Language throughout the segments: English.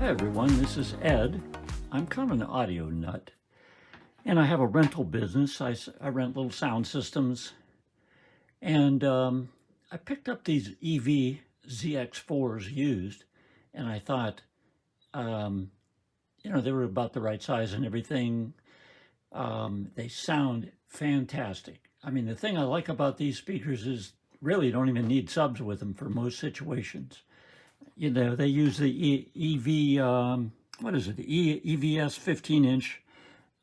Hi everyone, this is Ed. I'm kind of an audio nut, and I have a rental business. I rent little sound systems, and I picked up these EV ZX4s used, and I thought, they were about the right size and everything. They sound fantastic. I mean, the thing I like about these speakers is really you don't even need subs with them for most situations. You know, they use the EVS 15-inch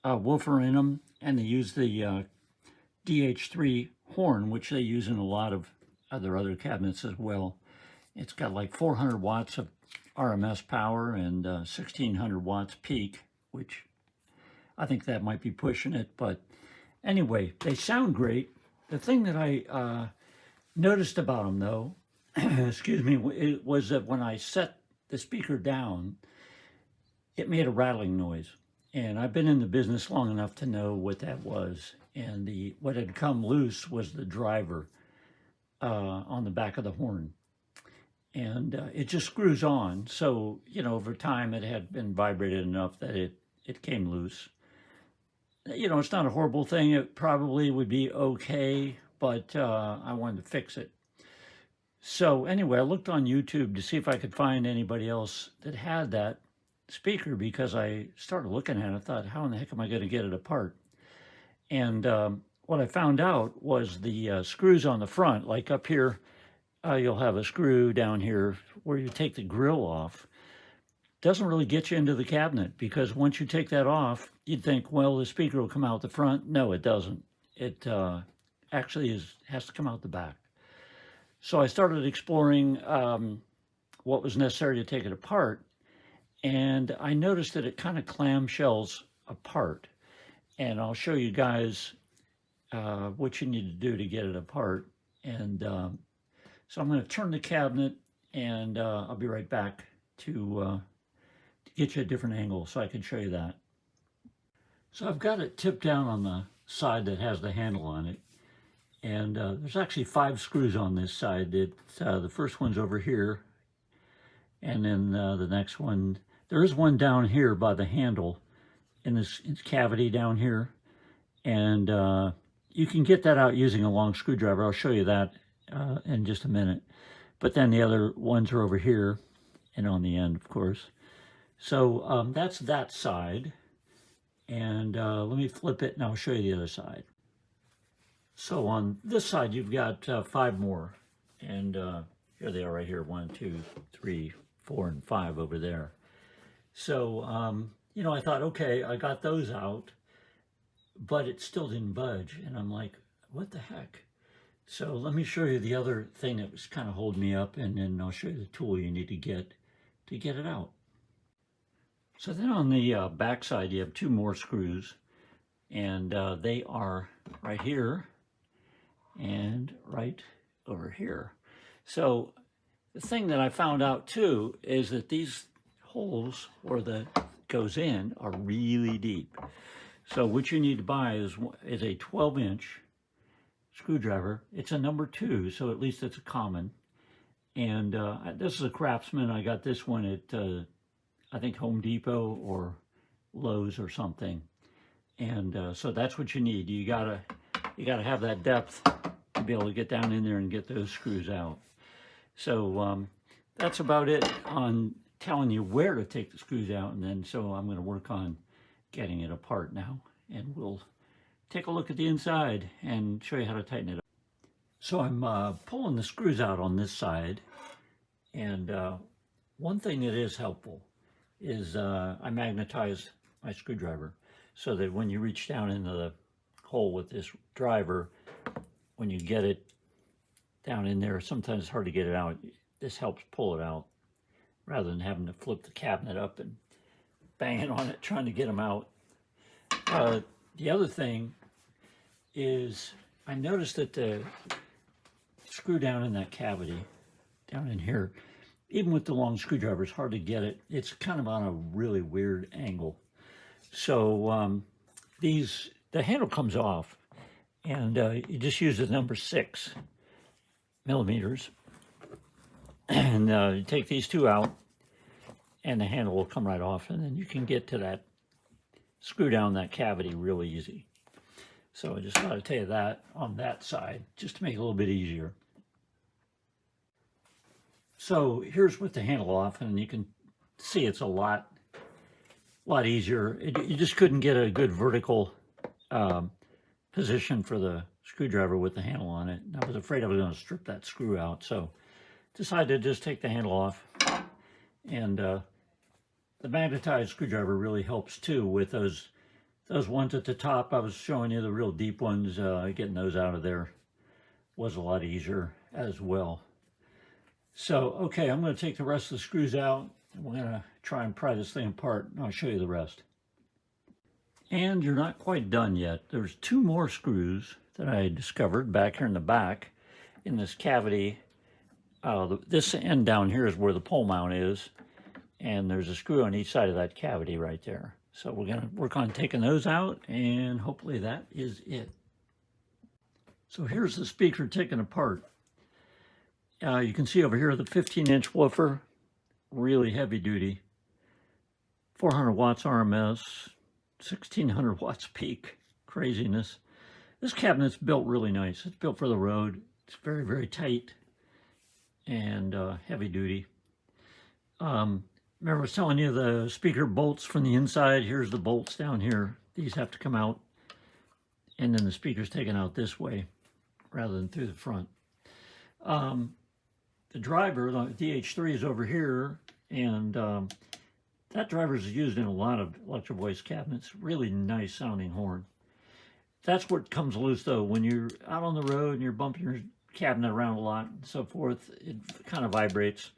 woofer in them, and they use the DH3 horn, which they use in a lot of other cabinets as well. It's got like 400 watts of RMS power and 1600 watts peak, which I think that might be pushing it. But anyway, they sound great. The thing that I noticed about them, though, excuse me, it was that when I set the speaker down, it made a rattling noise. And I've been in the business long enough to know what that was. And what had come loose was the driver on the back of the horn. And it just screws on. So, you know, over time it had been vibrated enough that it came loose. You know, it's not a horrible thing. It probably would be okay, but I wanted to fix it. So anyway, I looked on YouTube to see if I could find anybody else that had that speaker, because I started looking at it. I thought, how in the heck am I going to get it apart? And what I found out was the screws on the front, like up here, you'll have a screw down here where you take the grill off. Doesn't really get you into the cabinet, because once you take that off, you'd think, well, the speaker will come out the front. No, it doesn't. It actually has to come out the back. So I started exploring what was necessary to take it apart, and I noticed that it kind of clamshells apart. And I'll show you guys what you need to do to get it apart. And so I'm going to turn the cabinet, and I'll be right back to get you a different angle so I can show you that. So I've got it tipped down on the side that has the handle on it. And there's actually 5 screws on this side. The first one's over here, and then the next one, there is one down here by the handle in this cavity down here, and you can get that out using a long screwdriver. I'll show you that in just a minute. But then the other ones are over here and on the end, of course. So that's that side, and let me flip it and I'll show you the other side. So on this side, you've got 5 more, and here they are right here, 1, 2, 3, 4, and 5 over there. So, you know, I thought, okay, I got those out, but it still didn't budge, and I'm like, what the heck? So let me show you the other thing that was kind of holding me up, and then I'll show you the tool you need to get it out. So then on the back side, you have 2 more screws, and they are right here and right over here. So the thing that I found out too is that these holes where the goes in are really deep. So what you need to buy is a 12-inch screwdriver. It's a number 2, so at least it's a common. And this is a Craftsman. I got this one at I think Home Depot or Lowe's or something. And so that's what you need. You gotta have that depth to be able to get down in there and get those screws out. So that's about it on telling you where to take the screws out. And then so I'm going to work on getting it apart now, and we'll take a look at the inside and show you how to tighten it up. So I'm pulling the screws out on this side, and one thing that is helpful is I magnetized my screwdriver so that when you reach down into the hole with this driver, when you get it down in there, sometimes it's hard to get it out. This helps pull it out rather than having to flip the cabinet up and banging on it trying to get them out. The other thing is I noticed that the screw down in that cavity, down in here, even with the long screwdriver, it's hard to get it. It's kind of on a really weird angle. So the handle comes off, and you just use the number 6 millimeters, and you take these 2 out, and the handle will come right off, and then you can get to that, screw down that cavity real easy. So I just thought I'd tell you that on that side, just to make it a little bit easier. So here's with the handle off, and you can see it's a lot easier. You just couldn't get a good vertical position for the screwdriver with the handle on it. I was afraid I was going to strip that screw out, so decided to just take the handle off. And the magnetized screwdriver really helps too with those ones at the top. I was showing you the real deep ones. Getting those out of there was a lot easier as well. So, okay, I'm going to take the rest of the screws out, and we're going to try and pry this thing apart, and I'll show you the rest. And you're not quite done yet. There's 2 more screws that I discovered back here in the back in this cavity. This end down here is where the pole mount is, and there's a screw on each side of that cavity right there. So we're going to work on taking those out, and hopefully that is it. So here's the speaker taken apart. You can see over here the 15-inch woofer, really heavy duty, 400 watts RMS, 1600 watts peak, craziness. This cabinet's built really nice. It's built for the road. It's very, very tight and heavy duty. Remember I was telling you the speaker bolts from the inside. Here's the bolts down here. These have to come out, and then the speaker's taken out this way rather than through the front. The driver, the DH3, is over here, and that driver is used in a lot of Electro-Voice cabinets. Really nice sounding horn. That's what comes loose though. When you're out on the road and you're bumping your cabinet around a lot and so forth, it kind of vibrates,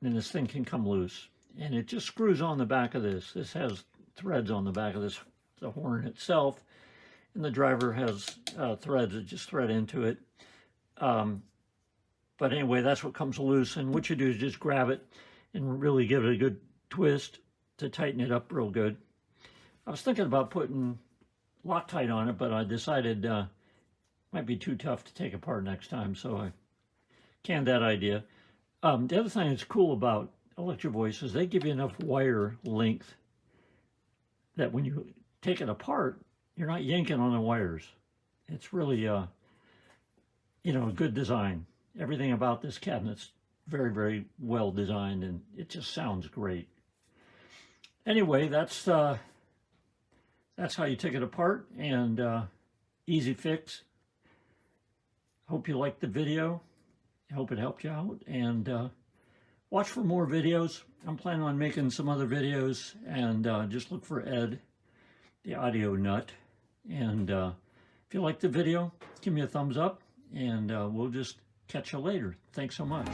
and this thing can come loose. And it just screws on the back of this. This has threads on the back of this, the horn itself, and the driver has threads that just thread into it. But anyway, that's what comes loose, and what you do is just grab it and really give it a good twist to tighten it up real good. I was thinking about putting Loctite on it, but I decided it might be too tough to take apart next time, so I canned that idea. The other thing that's cool about Electro-Voice is they give you enough wire length that when you take it apart, you're not yanking on the wires. It's really, you know, a good design. Everything about this cabinet's very, very well designed, and it just sounds great. Anyway, that's how you take it apart, and easy fix. Hope you liked the video. I hope it helped you out, and watch for more videos. I'm planning on making some other videos, and just look for Ed, the audio nut. And if you liked the video, give me a thumbs up, and we'll just catch you later. Thanks so much.